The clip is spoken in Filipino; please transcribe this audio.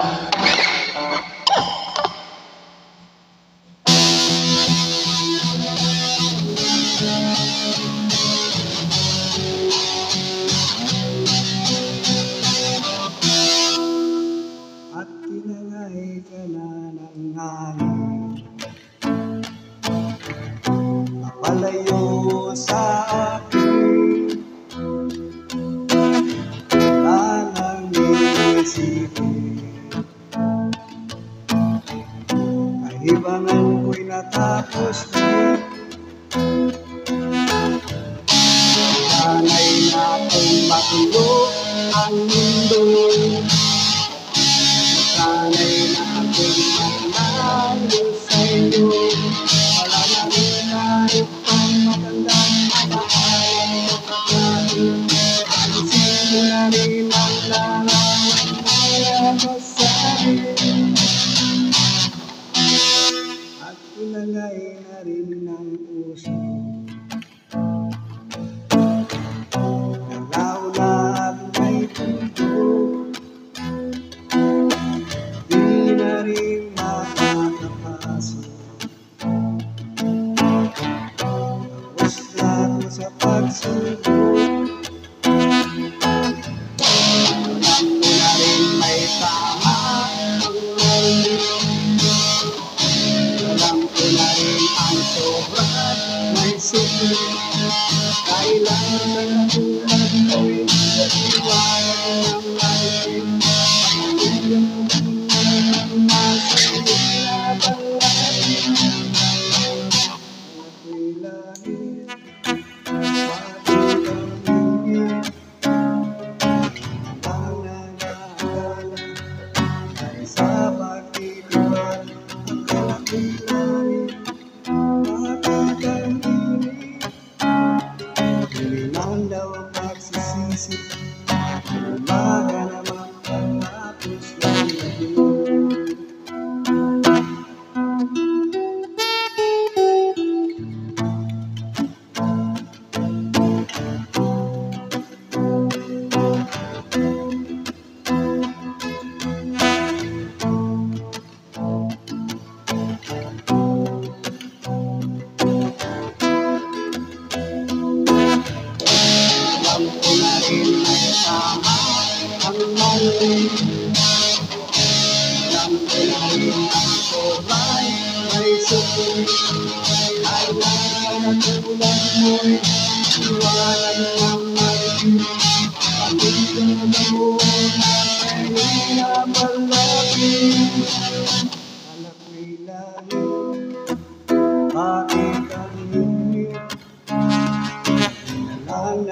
At tinangay ka na ng hangin, napalayo sa akin. Wala nang iisipin, kahibangan ko'y natapos din. Sana'y na kung matulog ang mundo, sana'y na ako'y manalo sa iyo. Wala na rin kahit pang magandang mabahalang kapatid. Alisin mo na rin ang larawan na sa akin. At tinangay na rin ng puso, nalaw na at may tuntog. Di na rin makakapasok, tapos na ako sa pagsubok. Alam ko na rin may tama ang mali, alam ko na rin ang sobra may sukli. Kailangan na tulad mo'y natiwala ng alim. Umaga naman pagkatapos ng gabi. Alam ko na rin may tama ang mali, alam ko na rin ang sobray may sukli. Kailangan na tulad mo'y iwanan ng mali. Pamilya mo na kanina malapit, anak ko'y lagi, bakit ang hindi nalang